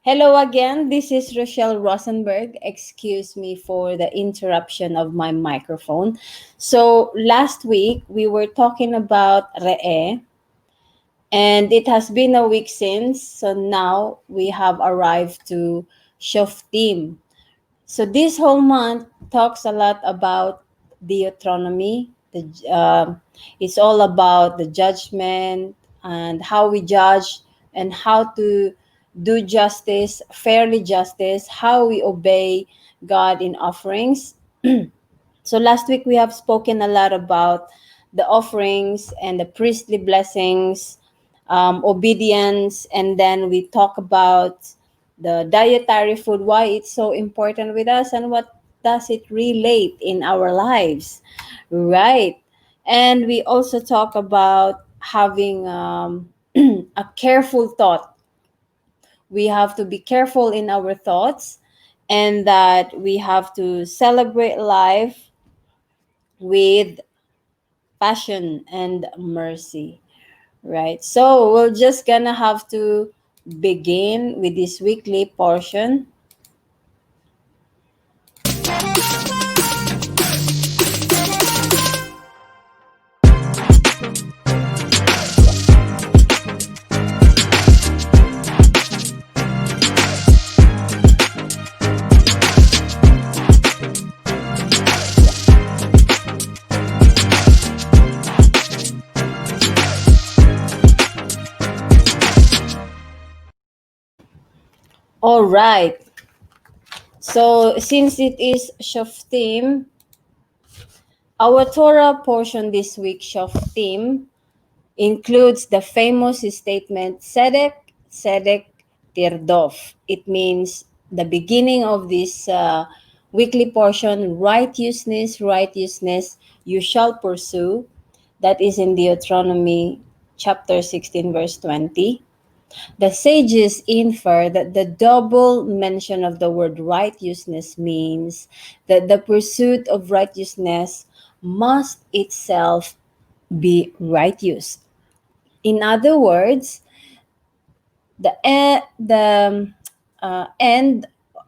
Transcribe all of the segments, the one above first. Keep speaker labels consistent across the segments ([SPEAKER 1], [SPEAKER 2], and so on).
[SPEAKER 1] Hello again, this is Rochelle Rosenberg. Excuse me for the interruption of my microphone. So, last week we were talking about Re'e, and it has been a week since. So, now we have arrived to Shoftim. So, this whole month talks a lot about Deuteronomy. It's all about the judgment and how we judge and how to do justice, fairly justice, how we obey God in offerings. So last week we have spoken a lot about the offerings and the priestly blessings, obedience, and then we talk about the dietary food, why it's so important with us, and what does it relate in our lives, right? And we also talk about having a careful thought. We have to be careful in our thoughts, and that we have to celebrate life with passion and mercy, right? So we're just gonna have to begin with this weekly portion. All right. So since it is Shoftim, our Torah portion this week, Shoftim, includes the famous statement Tzedek, Tzedek, Tirdof. It means the beginning of this weekly portion, righteousness, righteousness, you shall pursue. That is in Deuteronomy chapter 16, verse 20. The sages infer that the double mention of the word righteousness means that the pursuit of righteousness must itself be righteous. In other words, the end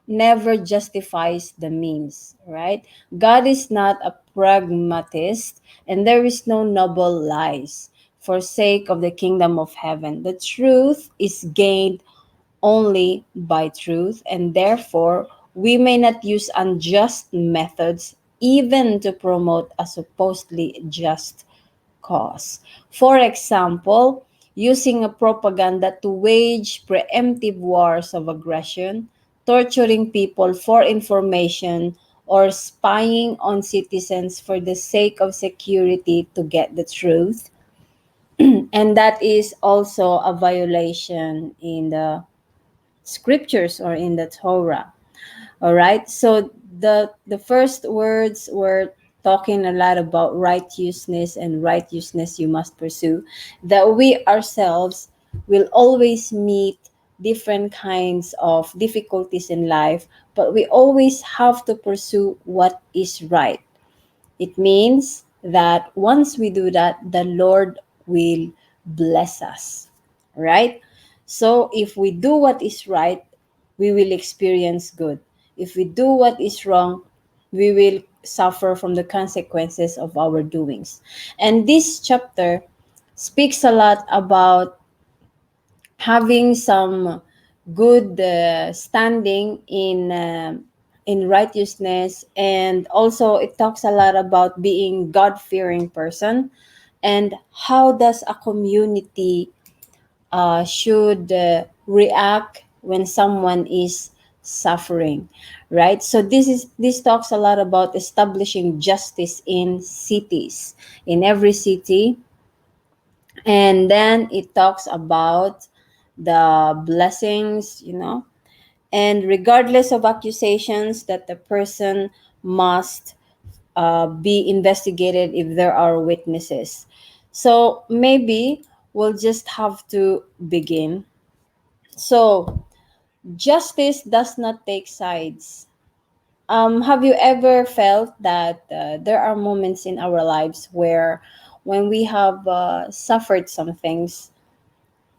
[SPEAKER 1] never justifies the means, right? God is not a pragmatist, and there is no noble lies for sake of the kingdom of heaven. The truth is gained only by truth, and therefore we may not use unjust methods even to promote a supposedly just cause. For example, using a propaganda to wage preemptive wars of aggression, torturing people for information, or spying on citizens for the sake of security to get the truth. And that is also a violation in the scriptures or in the Torah. All right. So the first words were talking a lot about righteousness, and righteousness you must pursue. That we ourselves will always meet different kinds of difficulties in life, but we always have to pursue what is right. It means that once we do that, the Lord will bless us, right? So if we do what is right, we will experience good. If we do what is wrong, we will suffer from the consequences of our doings. And this chapter speaks a lot about having some good standing in righteousness, and also it talks a lot about being God-fearing person, and how does a community should react when someone is suffering, right? So this talks a lot about establishing justice in cities, in every city. And then it talks about the blessings, and regardless of accusations, that the person must be investigated if there are witnesses. So maybe we'll just have to begin. So justice does not take sides. Have you ever felt that there are moments in our lives where when we have suffered some things,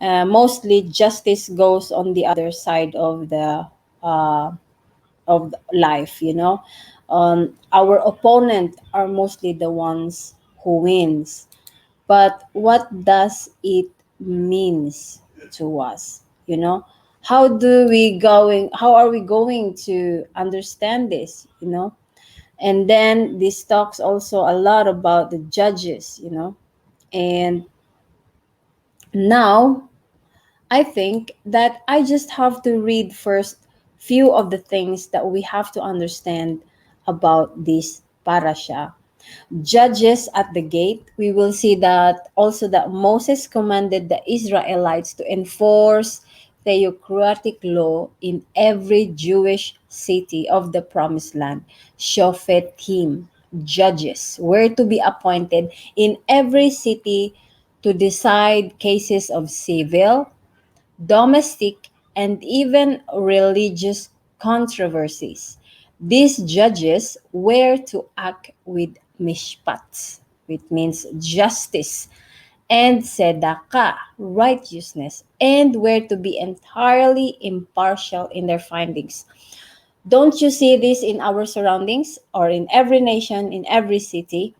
[SPEAKER 1] Mostly justice goes on the other side uh, of life, you know. Our opponent are mostly the ones who wins. But what does it means to us, you know? How are we going to understand this, you know? And then this talks also a lot about the judges, you know. And now I think that I just have to read first few of the things that we have to understand about this parasha. Judges at the gate, we will see that also that Moses commanded the Israelites to enforce theocratic law in every Jewish city of the promised land. Shoftim, judges, were to be appointed in every city to decide cases of civil, domestic, and even religious controversies. These judges were to act with mishpat, which means justice, and tzedakah, righteousness, and were to be entirely impartial in their findings. Don't you see this in our surroundings or in every nation, in every city?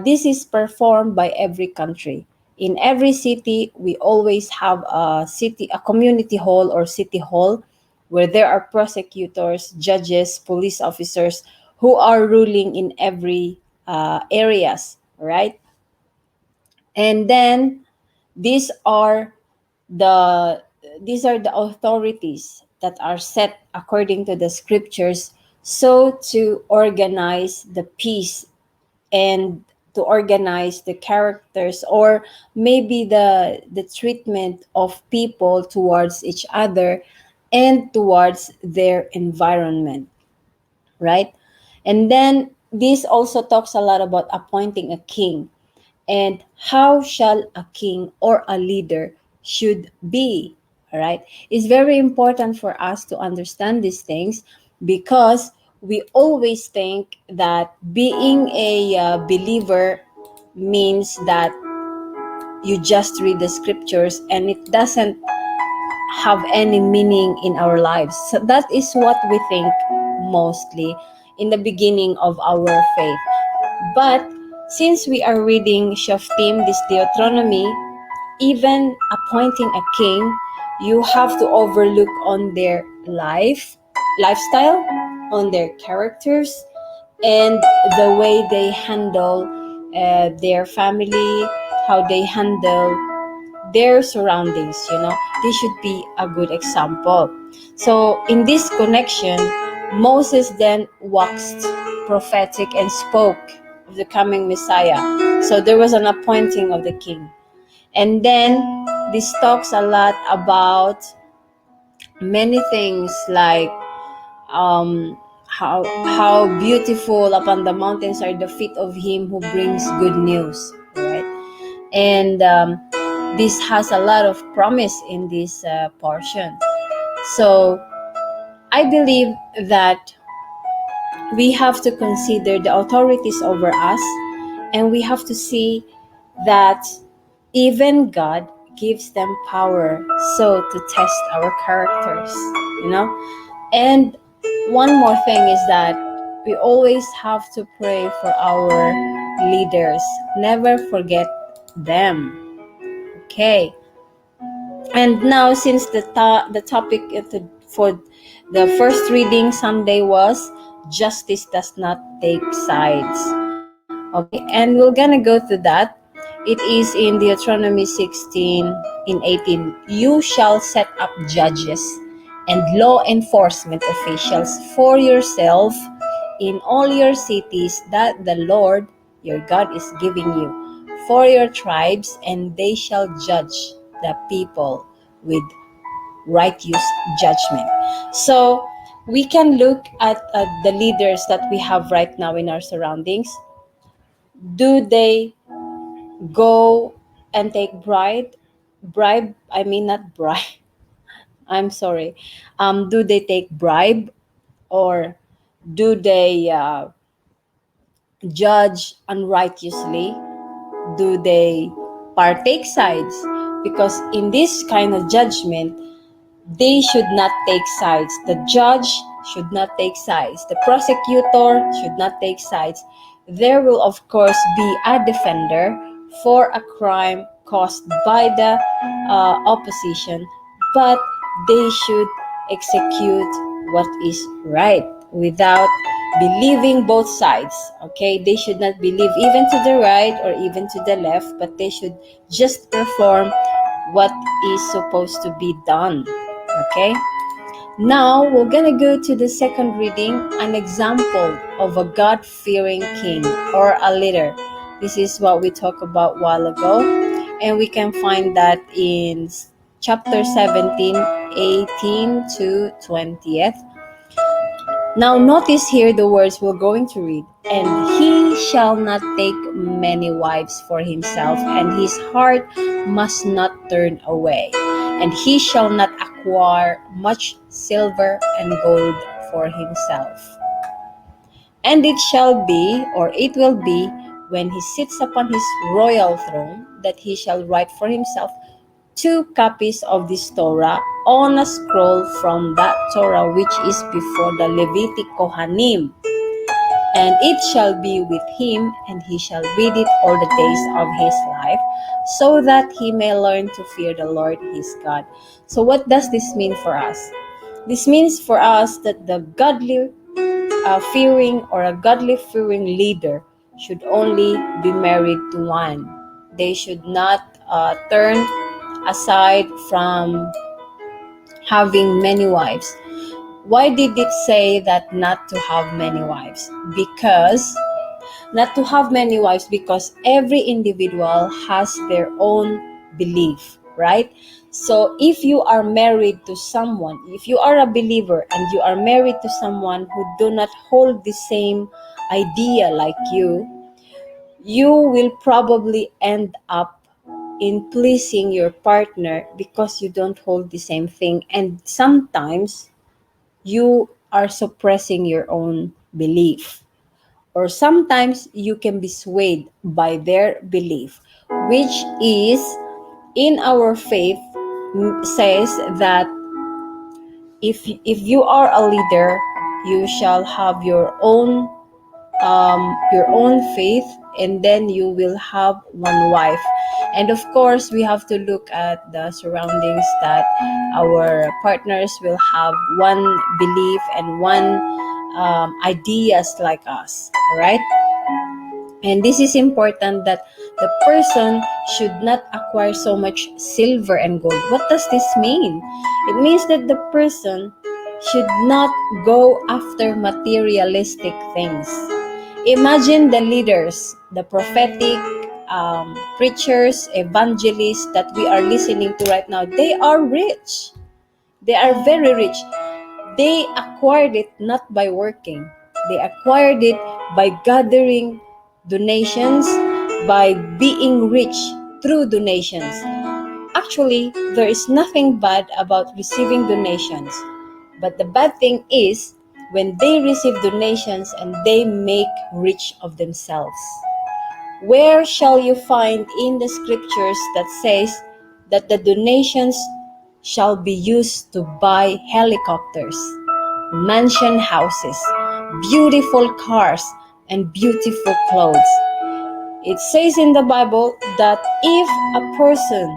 [SPEAKER 1] This is performed by every country. In every city, we always have a community hall or city hall where there are prosecutors, judges, police officers who are ruling in every areas, right? And then these are the these are the authorities that are set according to the scriptures, so to organize the peace and to organize the characters, or maybe the treatment of people towards each other and towards their environment, right? And then this also talks a lot about appointing a king, and how shall a king or a leader should be. All right, it's very important for us to understand these things, because we always think that being a believer means that you just read the scriptures and it doesn't have any meaning in our lives. So that is what we think mostly in the beginning of our faith. But since we are reading Shoftim, this Deuteronomy, even appointing a king, you have to overlook on their lifestyle, on their characters, and the way they handle their family, how they handle their surroundings, you know. This should be a good example. So in this connection, Moses then waxed prophetic and spoke of the coming Messiah. So there was an appointing of the king. And then this talks a lot about many things, like how beautiful upon the mountains are the feet of him who brings good news, right? And this has a lot of promise in this portion. So I believe that we have to consider the authorities over us, and we have to see that even God gives them power so to test our characters, you know. And one more thing is that we always have to pray for our leaders. Never forget them. Okay. And now, since the topic for the first reading Sunday was justice does not take sides. Okay, and we're gonna go through that. It is in Deuteronomy 16 in 18. You shall set up judges and law enforcement officials for yourself in all your cities that the Lord your God is giving you for your tribes, and they shall judge the people with righteous judgment. So we can look at the leaders that we have right now in our surroundings. Do they go and take bribe? I mean, not bribe. I'm sorry. Do they take bribe, or do they judge unrighteously? Do they partake sides, because in this kind of judgment, they should not take sides. The judge should not take sides. The prosecutor should not take sides. There will, of course, be a defender for a crime caused by the opposition, but they should execute what is right without believing both sides. Okay, they should not believe even to the right or even to the left, but they should just perform what is supposed to be done. Okay, now we're gonna go to the second reading, an example of a God-fearing king or a leader. This is what we talked about a while ago, and we can find that in chapter 17, 18 to 20th. Now notice here the words we're going to read. And he shall not take many wives for himself, and his heart must not turn away. And he shall not acquire much silver and gold for himself. And it shall be, or it will be, when he sits upon his royal throne, that he shall write for himself 2 copies of this Torah on a scroll from that Torah which is before the Levitic Kohanim. And it shall be with him, and he shall read it all the days of his life, so that he may learn to fear the Lord his God. So what does this mean for us? This means for us that the godly fearing or a godly fearing leader should only be married to one. They should not turn aside from having many wives. Why did it say that not to have many wives? Because not to have many wives, because every individual has their own belief, right? So if you are married to someone, if you are a believer and you are married to someone who do not hold the same idea like you will probably end up in pleasing your partner because you don't hold the same thing, and sometimes you are suppressing your own belief, or sometimes you can be swayed by their belief, which is in our faith says that if you are a leader, you shall have your own faith, and then you will have one wife. And of course, we have to look at the surroundings, that our partners will have one belief and one ideas like us, right? And this is important, that the person should not acquire so much silver and gold. What does this mean? It means that the person should not go after materialistic things. Imagine the leaders, the prophetic preachers, evangelists that we are listening to right now. They are rich. They are very rich. They acquired it not by working. They acquired it by gathering donations, by being rich through donations. Actually, there is nothing bad about receiving donations. But the bad thing is when they receive donations and they make rich of themselves. Where shall you find in the scriptures that says that the donations shall be used to buy helicopters, mansion houses, beautiful cars, and beautiful clothes? It says in the Bible that if a person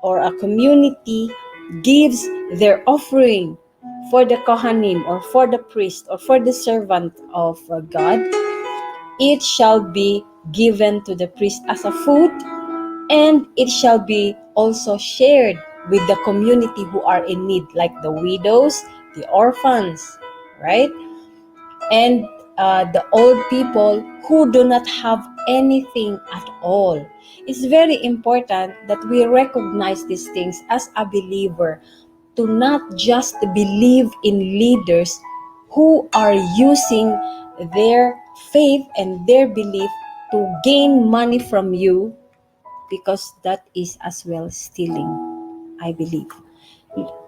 [SPEAKER 1] or a community gives their offering for the Kohanim or for the priest or for the servant of God, it shall be given to the priest as a food, and it shall be also shared with the community who are in need, like the widows, the orphans, right? And the old people who do not have anything at all. It's very important that we recognize these things as a believer, to not just believe in leaders who are using their faith and their belief to gain money from you, because that is as well stealing, I believe.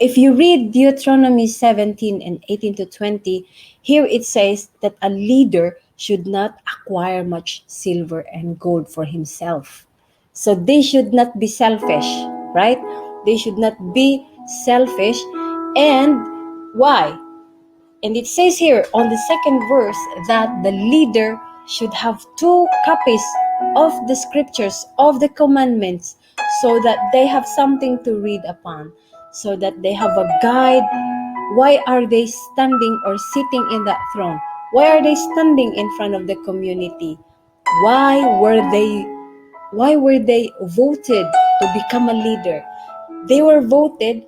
[SPEAKER 1] If you read Deuteronomy 17 and 18 to 20, here it says that a leader should not acquire much silver and gold for himself. So they should not be selfish. right? They should not be selfish. And why? And it says here on the second verse that the leader should have two copies of the scriptures, of the commandments, so that they have something to read upon, so that they have a guide. Why are they standing or sitting in that throne? Why are they standing in front of the community? Why were they voted to become a leader? They were voted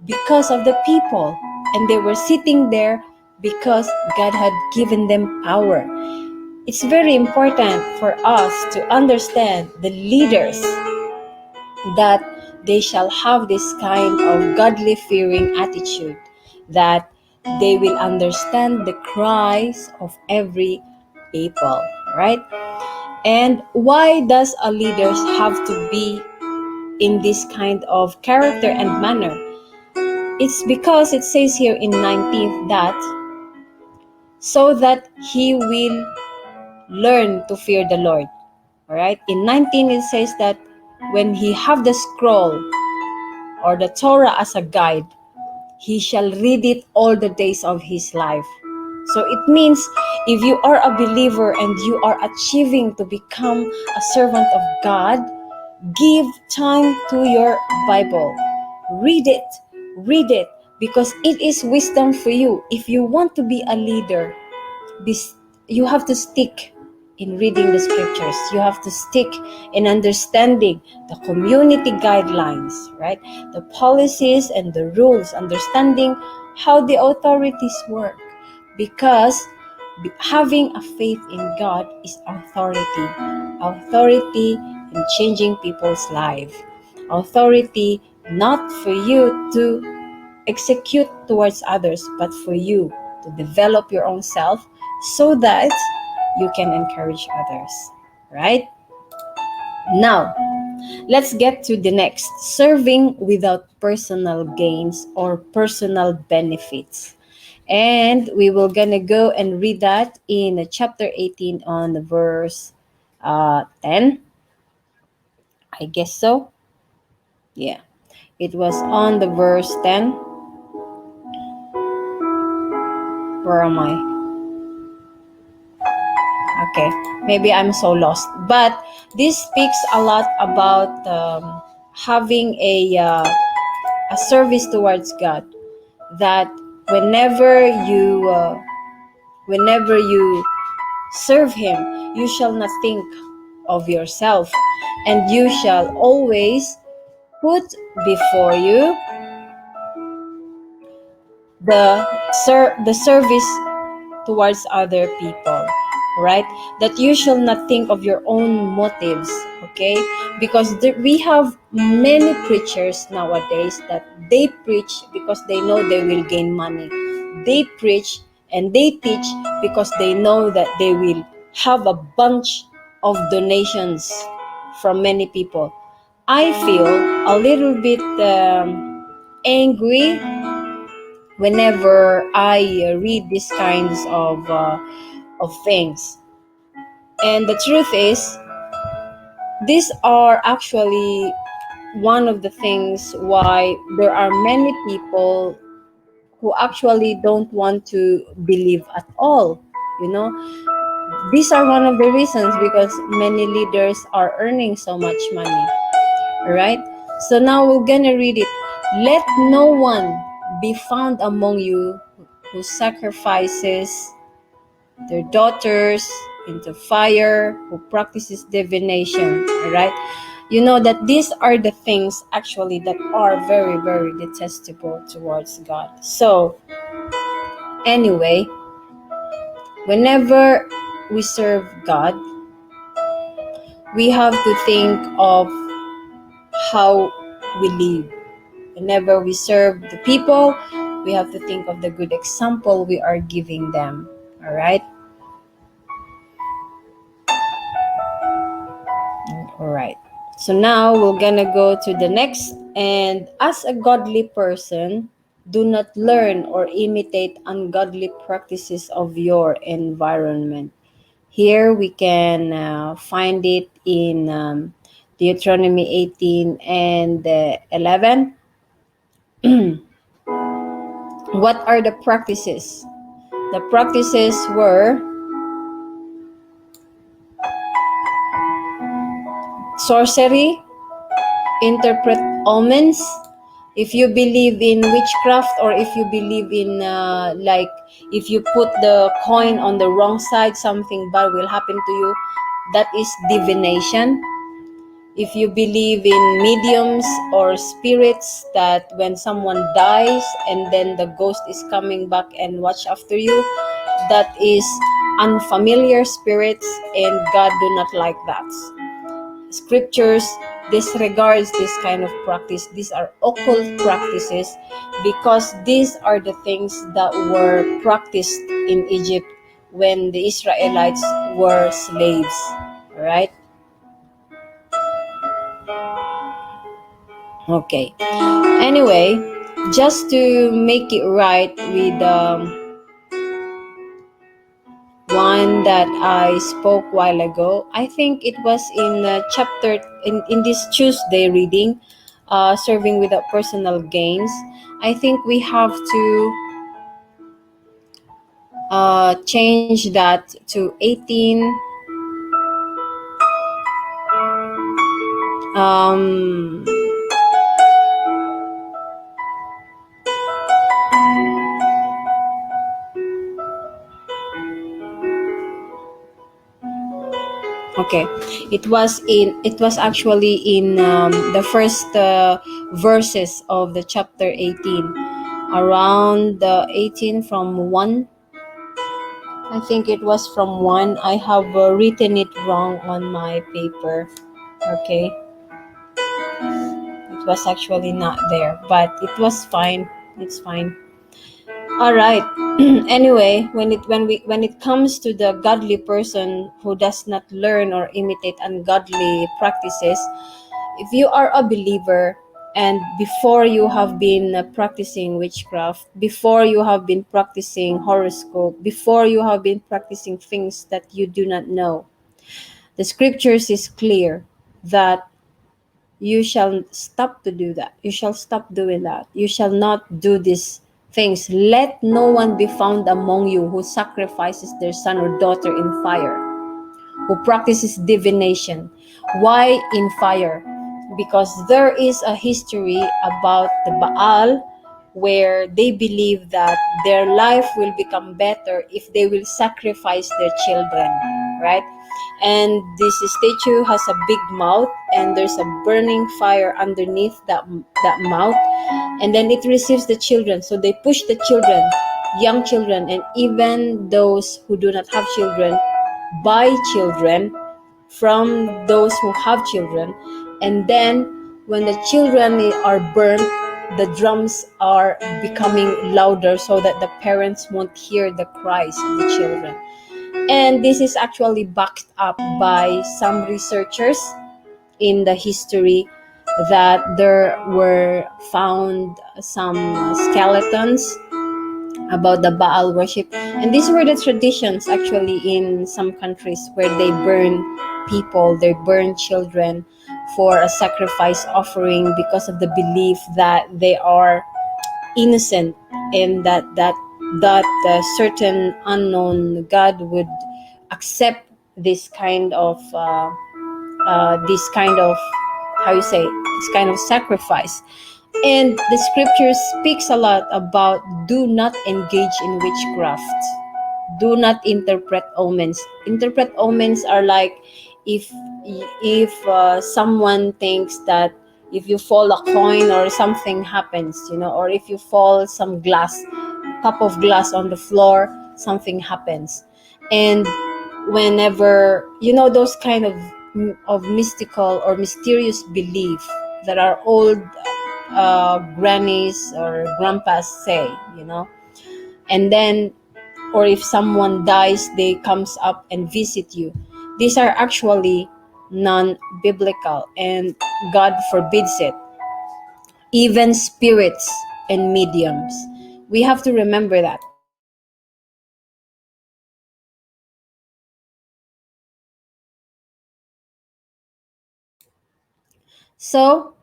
[SPEAKER 1] because of the people, and they were sitting there because God had given them power. It's very important for us to understand the leaders, that they shall have this kind of godly fearing attitude, that they will understand the cries of every people, right? And why does a leader have to be in this kind of character and manner? It's because it says here in 19th that so that he will learn to fear the Lord. All right? In 19 it says that when he have the scroll or the Torah as a guide, he shall read it all the days of his life. So it means if you are a believer and you are achieving to become a servant of God, give time to your Bible. Read it. Read it, because it is wisdom for you. If you want to be a leader, you have to stick in reading the scriptures. You have to stick in understanding the community guidelines, right? The policies and the rules, understanding how the authorities work. Because having a faith in God is authority. Authority in changing people's life. Authority not for you to execute towards others, but for you to develop your own self so that you can encourage others, right? Now, let's get to the next, serving without personal gains or personal benefits. And we will gonna go and read that in chapter 18 on the verse 10. I guess so. Yeah, it was on the verse 10. Where am I? Okay, maybe I'm so lost. But this speaks a lot about having a service towards God. That whenever you serve Him, you shall not think of yourself, and you shall always put before you the service towards other people, right? That you shall not think of your own motives, okay? Because we have many preachers nowadays that they preach because they know they will gain money. They preach and they teach because they know that they will have a bunch of donations from many people. I feel a little bit angry whenever I read these kinds of things. And the truth is, these are actually one of the things why there are many people who actually don't want to believe at all. You know, these are one of the reasons because many leaders are earning so much money. All right. So now we're gonna read it. Let no one be found among you who sacrifices their daughters into fire, who practices divination. All right. You know that these are the things actually that are very, very detestable towards God. So, anyway, whenever we serve God, we have to think of how we live. Whenever we serve the people, we have to think of the good example we are giving them. All right? All right. So now we're gonna go to the next. And as a godly person, do not learn or imitate ungodly practices of your environment. Here we can find it in Deuteronomy 18 and 11. What are the practices? The practices were sorcery, interpret omens. If you believe in witchcraft, or if you believe in like if you put the coin on the wrong side, something bad will happen to you. That is divination. If you believe in mediums or spirits, that when someone dies and then the ghost is coming back and watch after you, that is unfamiliar spirits, and God do not like that. Scriptures disregards this kind of practice. These are occult practices, because these are the things that were practiced in Egypt when the Israelites were slaves. Right? Okay. Anyway, just to make it right with one that I spoke while ago, I think it was in chapter in this Tuesday reading, serving without personal gains. I think we have to change that to 18. Um, Okay, it was actually in the first verses of the chapter 18, around the 18 from 1. I think it was from 1. I have written it wrong on my paper. Okay, it was actually not there, but it was fine. It's fine. All right. Anyway, when it comes to the godly person who does not learn or imitate ungodly practices, if you are a believer, and before you have been practicing witchcraft, before you have been practicing horoscope, before you have been practicing things that you do not know, the scriptures is clear that you shall stop to do that. You shall stop doing that. You shall not do these things. Let no one be found among you who sacrifices their son or daughter in fire, who practices divination. Why in fire? Because there is a history about the Baal, where they believe that their life will become better if they will sacrifice their children, right? And this statue has a big mouth, and there's a burning fire underneath that mouth, and then it receives the children. So they push the children, young children, and even those who do not have children, buy children from those who have children. And then when the children are burnt, the drums are becoming louder so that the parents won't hear the cries of the children. And this is actually backed up by some researchers in the history, that there were found some skeletons about the Baal worship. And these were the traditions actually in some countries, where they burn people, they burn children for a sacrifice offering, because of the belief that they are innocent, and that certain unknown God would accept this kind of, how you say, this kind of sacrifice. And the scripture speaks a lot about do not engage in witchcraft, do not interpret omens. Interpret omens are like, if someone thinks that if you fall a coin or something happens, or if you fall some cup of glass on the floor, something happens. And whenever those kind of mystical or mysterious belief that our old grannies or grandpas say, and then, or if someone dies, they comes up and visit you. These are actually non-biblical, and God forbids it. Even spirits and mediums, we have to remember that. So,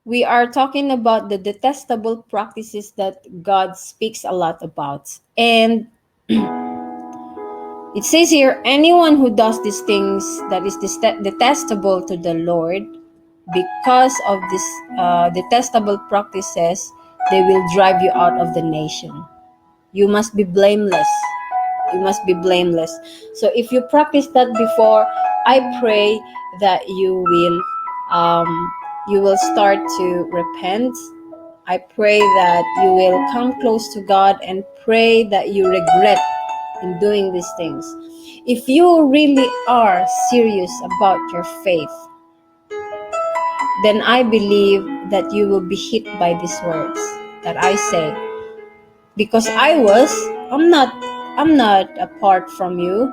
[SPEAKER 1] we are talking about the detestable practices that God speaks a lot about. And it says here, anyone who does these things that is detestable to the Lord, because of these detestable practices, they will drive you out of the nation. You must be blameless. You must be blameless. So if you practice that before, I pray that um, you will start to repent. I pray that you will come close to God and pray that you regret in doing these things. If you really are serious about your faith, then I believe that you will be hit by these words that I say. Because I'm not apart from you.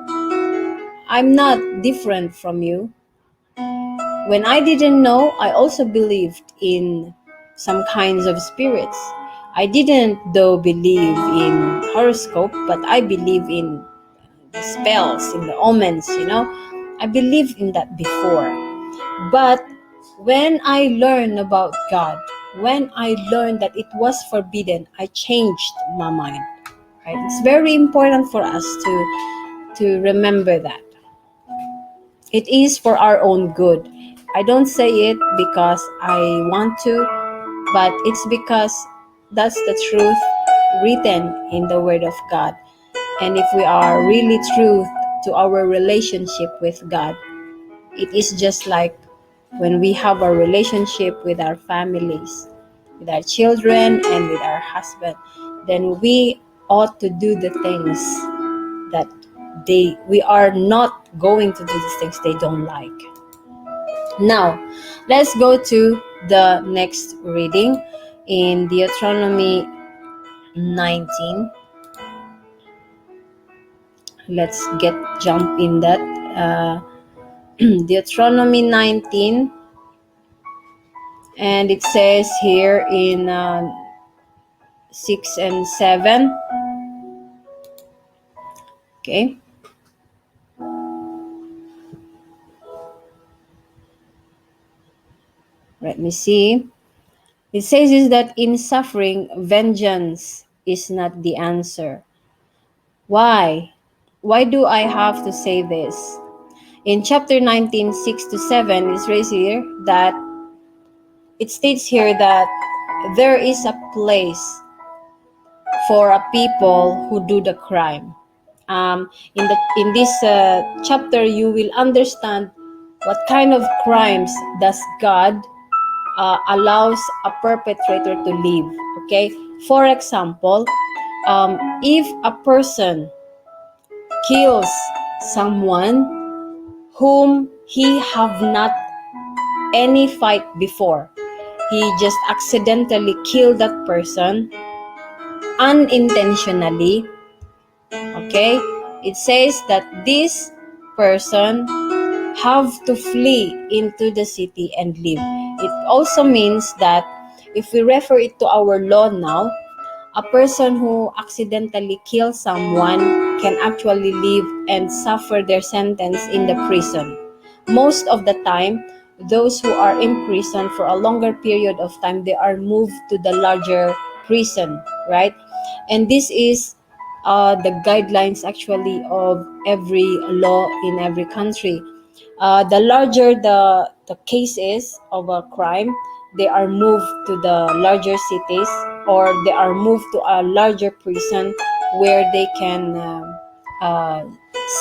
[SPEAKER 1] I'm not different from you. When I didn't know, I also believed in some kinds of spirits. I didn't though believe in horoscope, but I believe in the spells, in the omens. I believed in that before. But when I learned about God, when I learned that it was forbidden, I changed my mind. Right? It's very important for us to remember that. It is for our own good. I don't say it because I want to, but it's because that's the truth written in the Word of God. And if we are really true to our relationship with God, it is just like when we have a relationship with our families, with our children, and with our husband, then we ought to do the things that we are not going to do these things they don't like. Now, let's go to the next reading in Deuteronomy 19. Let's jump in that. Deuteronomy 19, and it says here in 6 and 7. Okay, let me see. It says is that in suffering, vengeance is not the answer. Why? Why do I have to say this? In chapter 19, 6 to 7, it says here that it states here that there is a place for a people who do the crime. In this chapter, you will understand what kind of crimes does God allows a perpetrator to live. Okay, for example, if a person kills someone whom he have not any fight before, he just accidentally killed that person unintentionally. Okay, it says that this person have to flee into the city and live. It also means that if we refer it to our law now, a person who accidentally kills someone can actually live and suffer their sentence in the prison. Most of the time, those who are in prison for a longer period of time, they are moved to the larger prison, right? And this is the guidelines actually of every law in every country. The larger the case is of a crime, they are moved to the larger cities, or they are moved to a larger prison where they can uh,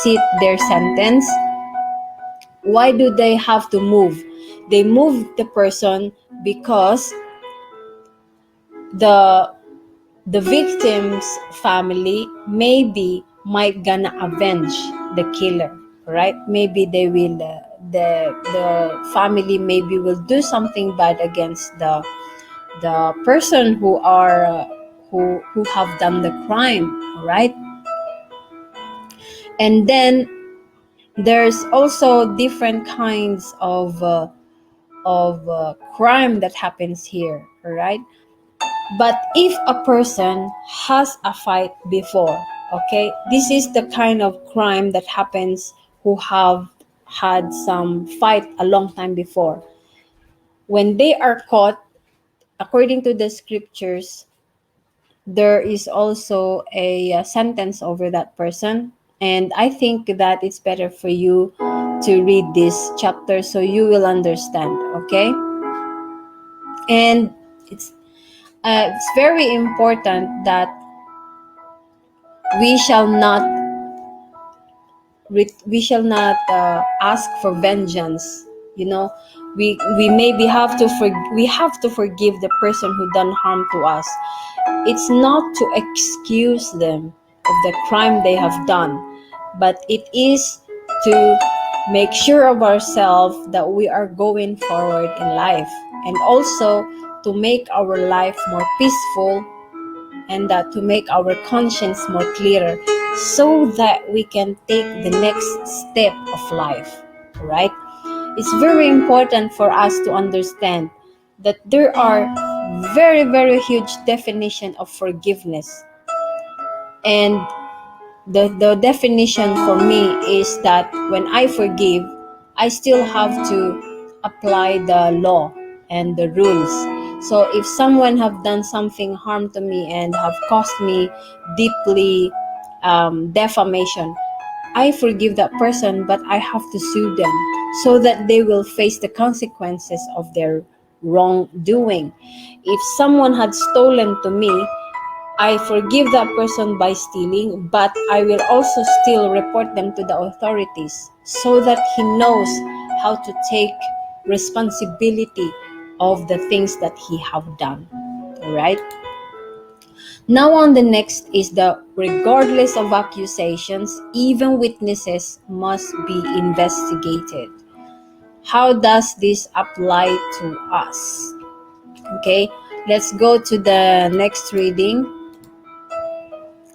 [SPEAKER 1] sit their sentence. Why do they have to move? They move the person because the the victim's family maybe might gonna avenge the killer, right? Maybe they will the family maybe will do something bad against the person who have done the crime, right? And then there's also different kinds of crime that happens here, right? But if a person has a fight before, okay, this is the kind of crime that happens who have had some fight a long time before. when they are caught, according to the scriptures, there is also a sentence over that person. And I think that it's better for you to read this chapter so you will understand, okay? And it's very important that we shall not ask for vengeance. You know, we maybe we have to forgive the person who done harm to us. It's not to excuse them of the crime they have done, but it is to make sure of ourselves that we are going forward in life, and also to make our life more peaceful, and that to make our conscience more clearer, so that we can take the next step of life, right? It's very important for us to understand that there are very, very huge definition of forgiveness. And the definition for me is that when I forgive, I still have to apply the law and the rules. So if someone have done something harm to me and have caused me deeply defamation, I forgive that person, but I have to sue them so that they will face the consequences of their wrongdoing. If someone had stolen to me, I forgive that person by stealing, but I will also still report them to the authorities so that he knows how to take responsibility of the things that he have done. All right? Now on the next is the regardless of accusations, even witnesses must be investigated. How does this apply to us? Okay, let's go to the next reading.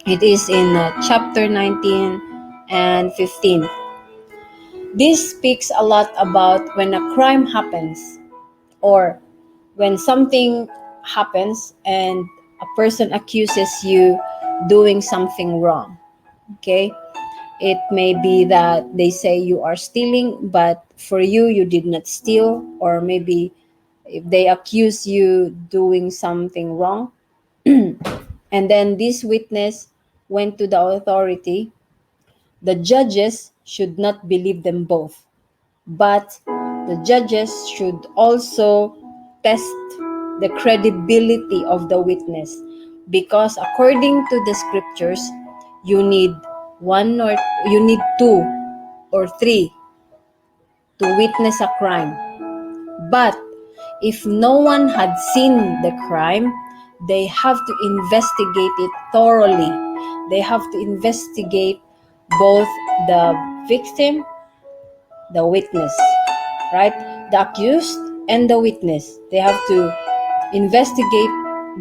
[SPEAKER 1] It is in chapter 19 and 15. This speaks a lot about when a crime happens, or when something happens and a person accuses you doing something wrong. Okay, it may be that they say you are stealing, but for you, you did not steal. Or maybe if they accuse you doing something wrong, and then this witness went to the authority, the judges should not believe them both, but the judges should also test the credibility of the witness, because according to the scriptures, you need you need two or three to witness a crime. But if no one had seen the crime, they have to investigate it thoroughly. They have to investigate both the victim, the witness, right? The accused and the witness. They have to investigate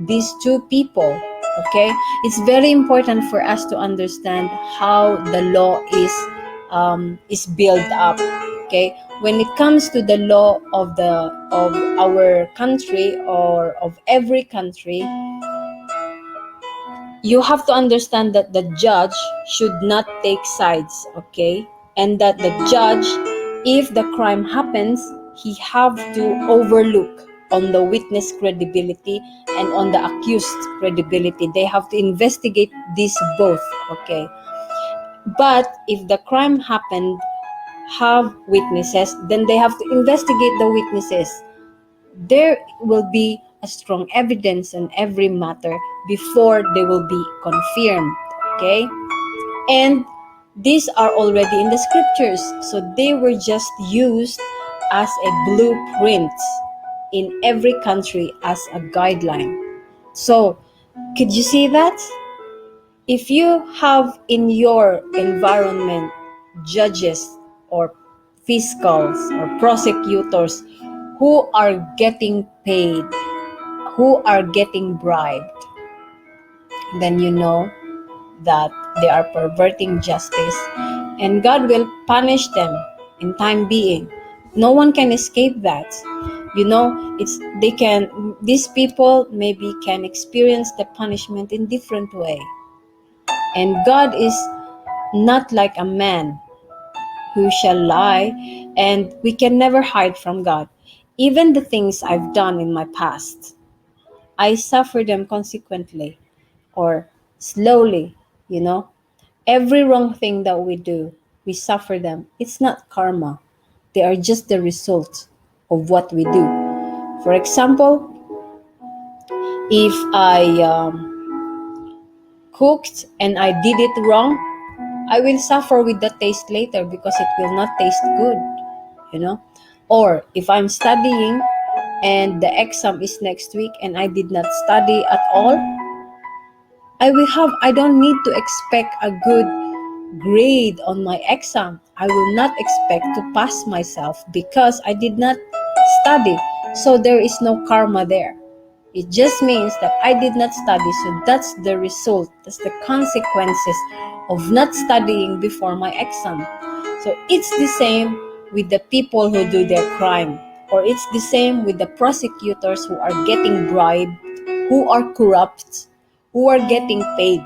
[SPEAKER 1] these two people. Okay, it's very important for us to understand how the law is built up. Okay, when it comes to the law of our country, or of every country, you have to understand that the judge should not take sides, okay? And that the judge, if the crime happens, he have to overlook on the witness credibility and on the accused credibility. They have to investigate these both, okay? But if the crime happened, have witnesses, then they have to investigate the witnesses. There will be a strong evidence in every matter before they will be confirmed. Okay? And these are already in the scriptures. So they were just used as a blueprint in every country as a guideline. So, could you see that? If you have in your environment judges or fiscals or prosecutors who are getting paid, who are getting bribed, then you know that they are perverting justice, and God will punish them in time being. No one can escape that. You know, these people maybe can experience the punishment in different way. And God is not like a man who shall lie, and we can never hide from God. Even the things I've done in my past, I suffer them consequently or slowly, you know. Every wrong thing that we do, we suffer them. It's not karma. They are just the result of what we do. For example, if I cooked and I did it wrong, I will suffer with the taste later because it will not taste good, you know. Or if I'm studying and the exam is next week and I did not study at all, I don't need to expect a good grade on my exam. I will not expect to pass myself because I did not study. So there is no karma there. It just means that I did not study. So that's the result. That's the consequences of not studying before my exam. So it's the same with the people who do their crime. Or it's the same with the prosecutors who are getting bribed, who are corrupt, who are getting paid.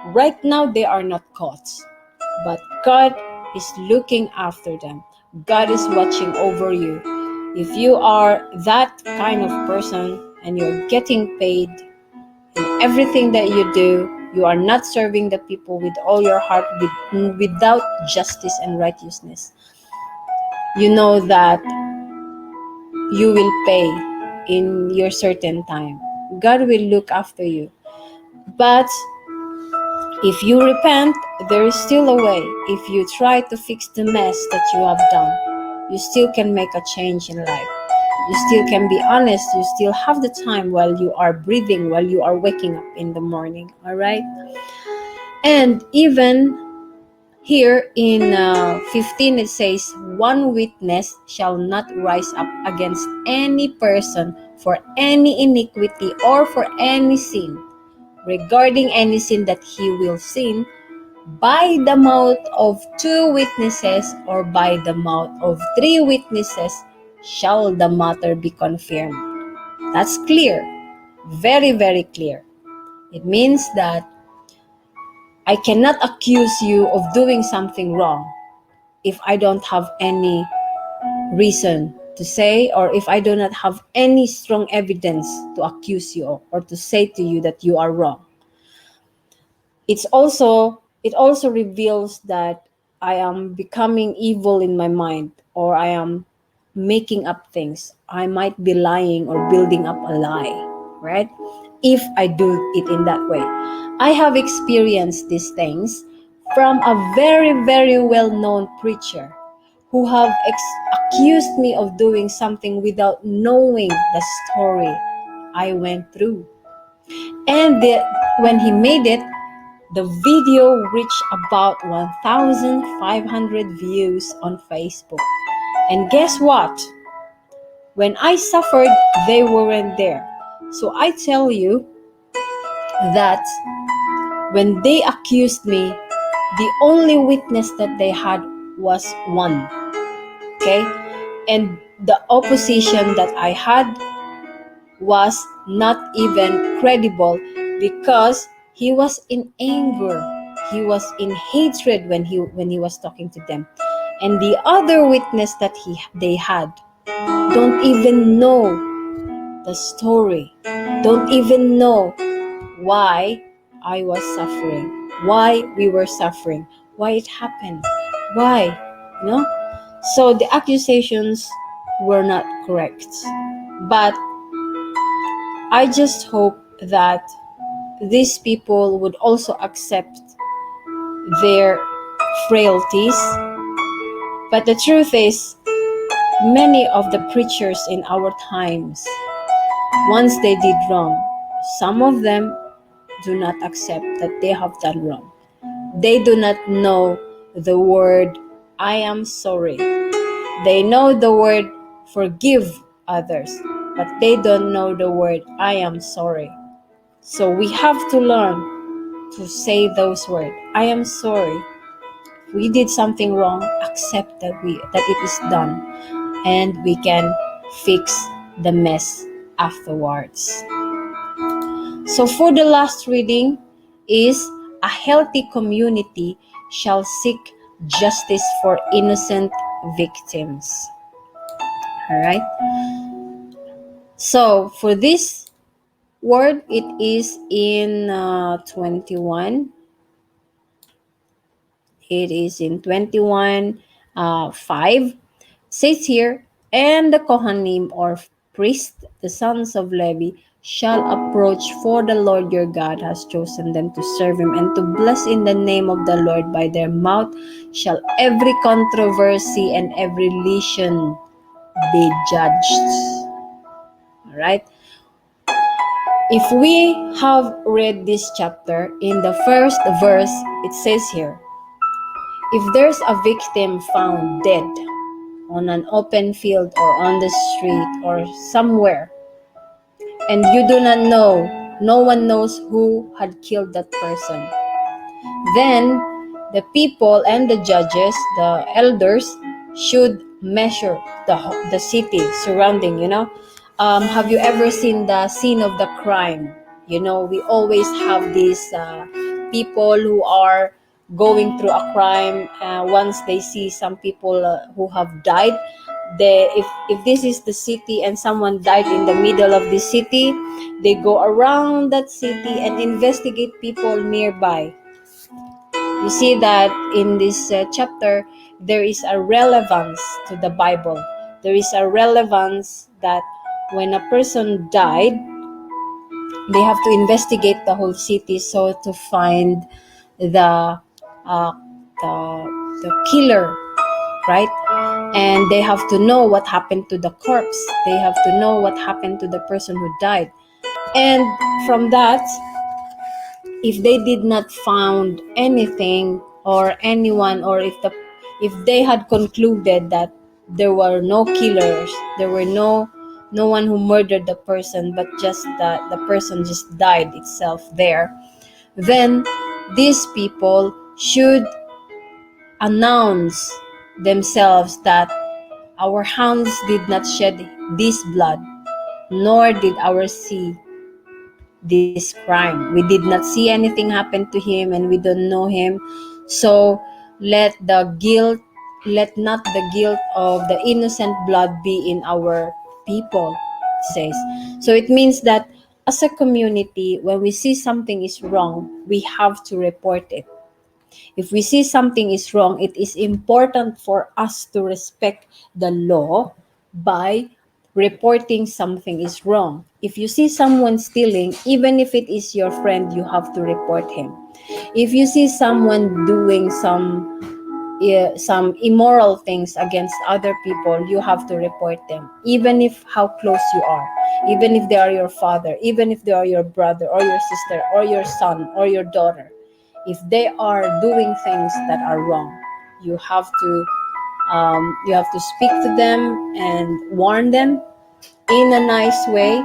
[SPEAKER 1] Right now, they are not caught, but God is looking after them. God is watching over you. If you are that kind of person and you're getting paid in everything that you do, you are not serving the people with all your heart without justice and righteousness, you know that you will pay in your certain time. God will look after you. But if you repent, there is still a way. If you try to fix the mess that you have done, you still can make a change in life. You still can be honest. You still have the time while you are breathing, while you are waking up in the morning. All right? And even here in 15, it says, one witness shall not rise up against any person for any iniquity or for any sin, regarding any sin that he will sin. By the mouth of two witnesses or by the mouth of three witnesses shall the matter be confirmed. That's clear. Very, very clear. It means that I cannot accuse you of doing something wrong if I don't have any reason to say, or if I do not have any strong evidence to accuse you of, or to say to you that you are wrong. It also reveals that I am becoming evil in my mind, or I am making up things. I might be lying or building up a lie, right? If I do it in that way. I have experienced these things from a very, very well-known preacher who have accused me of doing something without knowing the story I went through. And when he made it, the video reached about 1,500 views on Facebook. And guess what? When I suffered, they weren't there. So I tell you that when they accused me, the only witness that they had was one. Okay? And the opposition that I had was not even credible because he was in anger. He was in hatred when he was talking to them. And the other witness that they had don't even know the story. Don't even know why I was suffering. Why we were suffering. Why it happened. Why? You know? So the accusations were not correct. But I just hope that these people would also accept their frailties. But the truth is, many of the preachers in our times, once they did wrong, some of them do not accept that they have done wrong. They do not know the word, I am sorry. They know the word, forgive others, but they don't know the word, I am sorry. So we have to learn to say those words. I am sorry. If we did something wrong, accept that it is done, and we can fix the mess afterwards. So for the last reading is, a healthy community shall seek justice for innocent victims. All right. So for this word, it is in 21. It is in 21, 5. Says here, and the Kohanim or priest, the sons of Levi, shall approach, for the Lord your God has chosen them to serve him and to bless in the name of the Lord. By their mouth shall every controversy and every lesion be judged. All right. If we have read this chapter, in the first verse, it says here, if there's a victim found dead on an open field or on the street or somewhere, and you do not know, no one knows who had killed that person, then the people and the judges, the elders, should measure the city surrounding, have you ever seen the scene of the crime? We always have these people who are going through a crime. Once they see some people who have died, if this is the city and someone died in the middle of the city, they go around that city and investigate people nearby. You see that in this chapter, there is a relevance to the Bible. There is a relevance that when a person died, they have to investigate the whole city so to find the uh, the the killer, right? And they have to know what happened to the corpse. They have to know what happened to the person who died. And from that, if they did not found anything or anyone, or if they had concluded that there were no killers, there were no one who murdered the person, but just that the person just died itself there, then these people should announce themselves that our hands did not shed this blood, nor did our see this crime. We did not see anything happen to him, and we don't know him. So let not the guilt of the innocent blood be in our people, it says. So it means that as a community, when we see something is wrong, we have to report it. If we see something is wrong, it is important for us to respect the law by reporting something is wrong. If you see someone stealing, even if it is your friend, you have to report him. If you see someone doing some immoral things against other people, you have to report them, even if how close you are, even if they are your father, even if they are your brother or your sister or your son or your daughter. If they are doing things that are wrong, you have to speak to them and warn them in a nice way,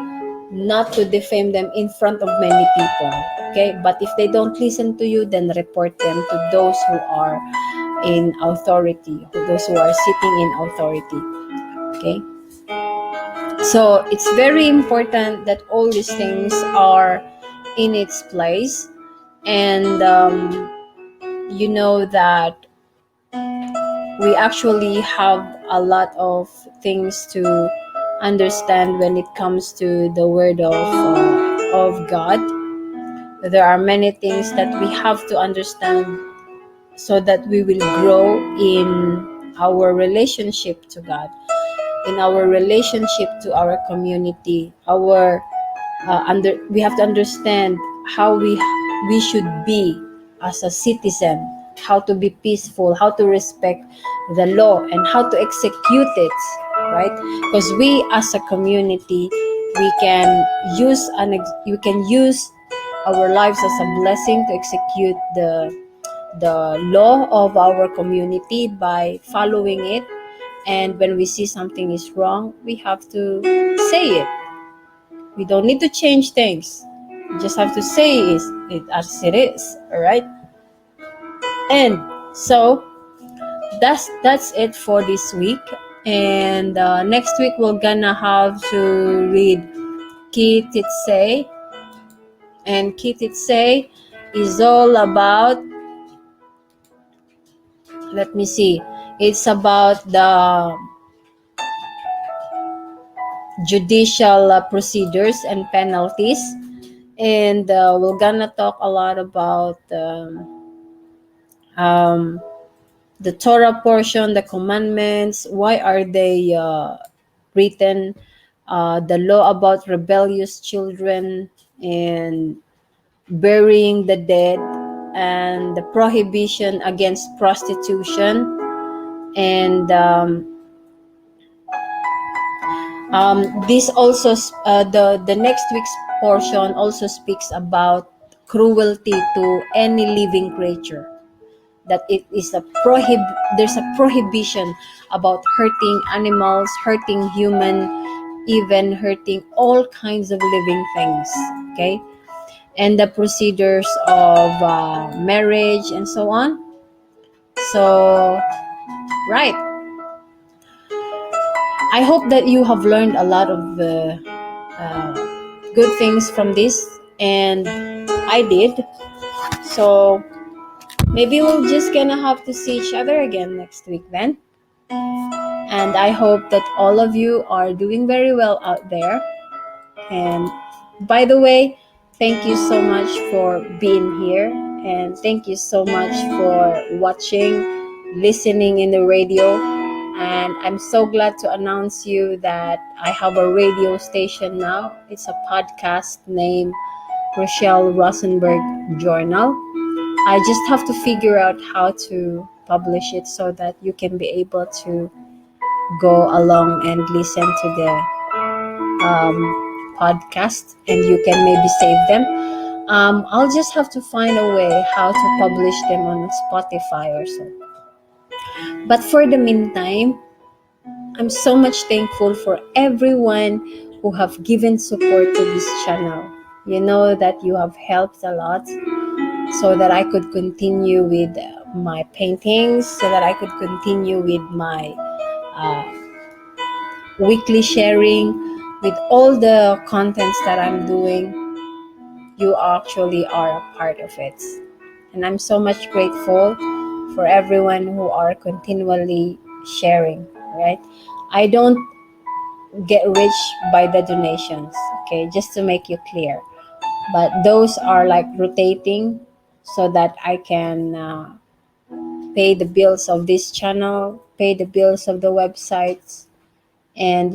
[SPEAKER 1] not to defame them in front of many people. Okay, but if they don't listen to you, then report them to those who are in authority, those who are sitting in authority. Okay, so it's very important that all these things are in its place. And you know that we actually have a lot of things to understand when it comes to the word of God. There are many things that we have to understand so that we will grow in our relationship to God, in our relationship to our community. We have to understand how we should be as a citizen, how to be peaceful, how to respect the law, and how to execute it, right? Because we as a community, we can use our lives as a blessing to execute the law of our community by following it. And when we see something is wrong, we have to say it. We don't need to change things. We just have to say it as it is. All right. And so that's it for this week. And next week we're gonna have to read Kititse. And Kititse is all about, let me see, it's about judicial procedures and penalties. And we're gonna talk a lot about um, the Torah portion, the commandments. Why are they written? The law about rebellious children and burying the dead, and the prohibition against prostitution. And this also the next week's portion also speaks about cruelty to any living creature, that it is there's a prohibition about hurting animals, hurting human, even hurting all kinds of living things. Okay, and the procedures of marriage and so on. So, right, I hope that you have learned a lot of uh, good things from this, and I did. So maybe we're just gonna have to see each other again next week then. And I hope that all of you are doing very well out there. And by the way, thank you so much for being here. And thank you so much for watching, listening in the radio. And I'm so glad to announce you that I have a radio station now. It's a podcast named Rochelle Rosenberg Journal. I just have to figure out how to publish it so that you can be able to go along and listen to the um, podcast, and you can maybe save them. I'll just have to find a way how to publish them on Spotify or so. But for the meantime, I'm so much thankful for everyone who have given support to this channel. You know that you have helped a lot so that I could continue with my paintings, so that I could continue with my uh, weekly sharing, with all the contents that I'm doing. You actually are a part of it. And I'm so much grateful for everyone who are continually sharing, right? I don't get rich by the donations, okay? Just to make you clear. But those are like rotating so that I can pay the bills of this channel, pay the bills of the websites, and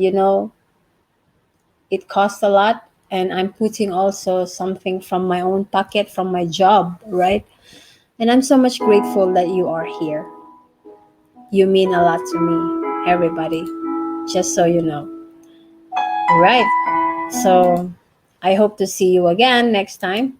[SPEAKER 1] it costs a lot. And I'm putting also something from my own pocket, from my job, right? And I'm so much grateful that you are here. You mean a lot to me, everybody, just so you know. Right. So I hope to see you again next time.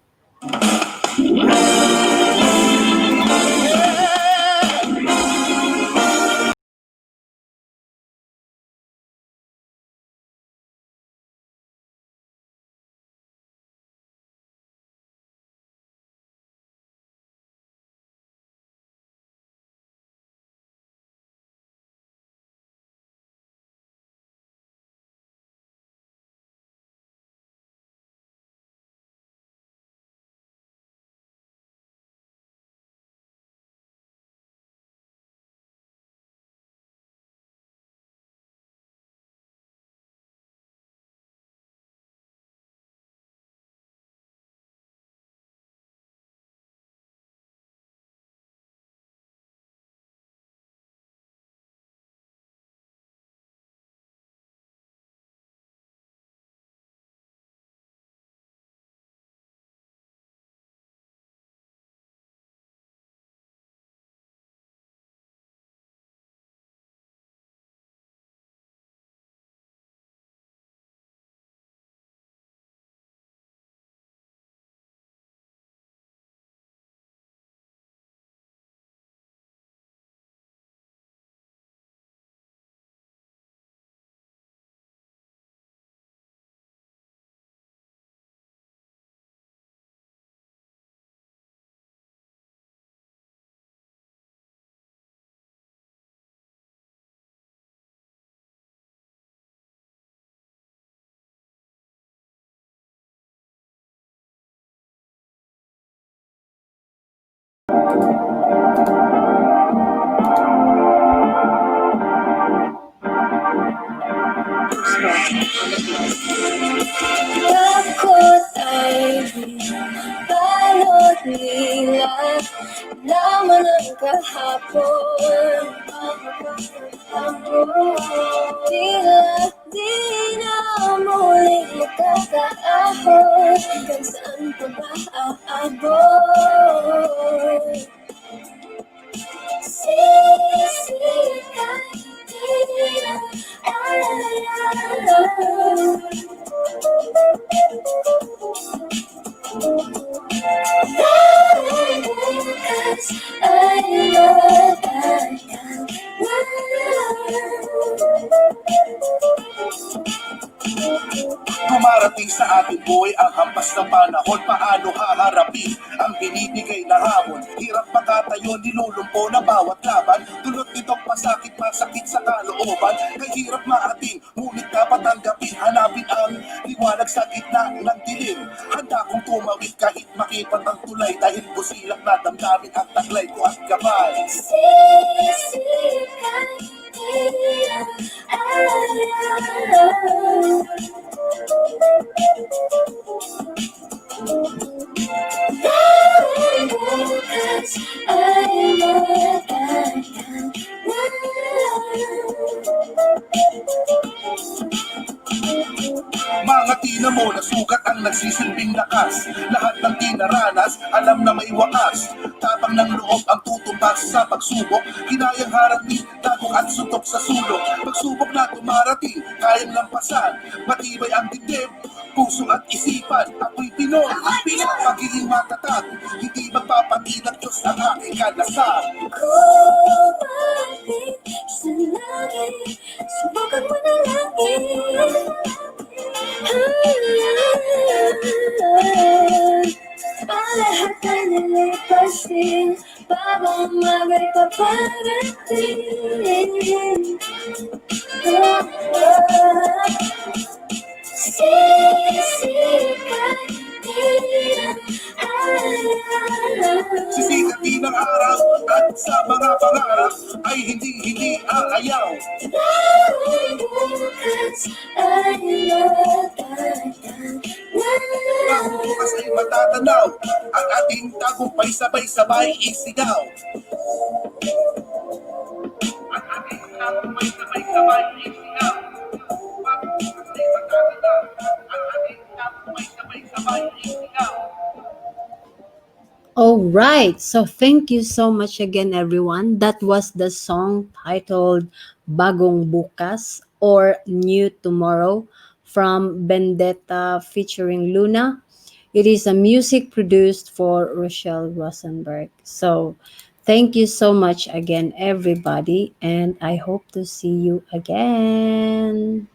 [SPEAKER 1] Di na muling makakaahon. Hanggang saan pa ba aabot? Sisikat di na alam. Dahil bukas ay matagal
[SPEAKER 2] Dumarating sa ating buhay ang hampas na panahon. Paano haharapin ang binibigay na hamon? Hirap makatayo, nilulumpo na bawat laban. Dulot nitong pasakit, masakit sa kalooban. Kahirap maating, ngunit dapat tanggapin. Hanapin ang liwanag sa gitna ng dilim. Handa kong tumawid kahit makipat ang tulay. Dahil busilak na damdamin ang taglay ko at gabay.
[SPEAKER 1] sisikat di na alam. Dahil bukas ay matagal
[SPEAKER 2] Mga tina mo na sugat ang nagsisilbing lakas. Lahat ng tinaranas, alam na may wakas. Tapang ng loob ang tutumbas sa pagsubok. Kinayang harapin, dagok at suntok sa sulok. Pagsubok na dumarating, kayang lampasan. Matibay ang dibdib, puso at isipan. Ako'y Pinoy, pagiging matatag. Hindi magpapatinag Diyos ang aking kalasan.
[SPEAKER 1] kumapit sa langit. Subukan mo na lagi. Ang lahat ay nalipasin bago umagay paparating. Sisikat di na alam.
[SPEAKER 2] Sisikat din ang araw at sa mga pangarap ay hindi aayaw.
[SPEAKER 1] Dahil bukas ay matagal
[SPEAKER 2] Ang bukas ay matatanaw, ang ating tagumpay sabay-sabay isigaw. Ang ating tagumpay sabay-sabay isigaw. Ang bukas ay matatanaw, ang ating tagumpay sabay-sabay isigaw.
[SPEAKER 1] All right. So thank you so much again, everyone. That was the song titled Bagong Bukas or New Tomorrow from Vendetta featuring Luna. It is a music produced for Rochelle Rosenberg. So thank you so much again, everybody. And I hope to see you again.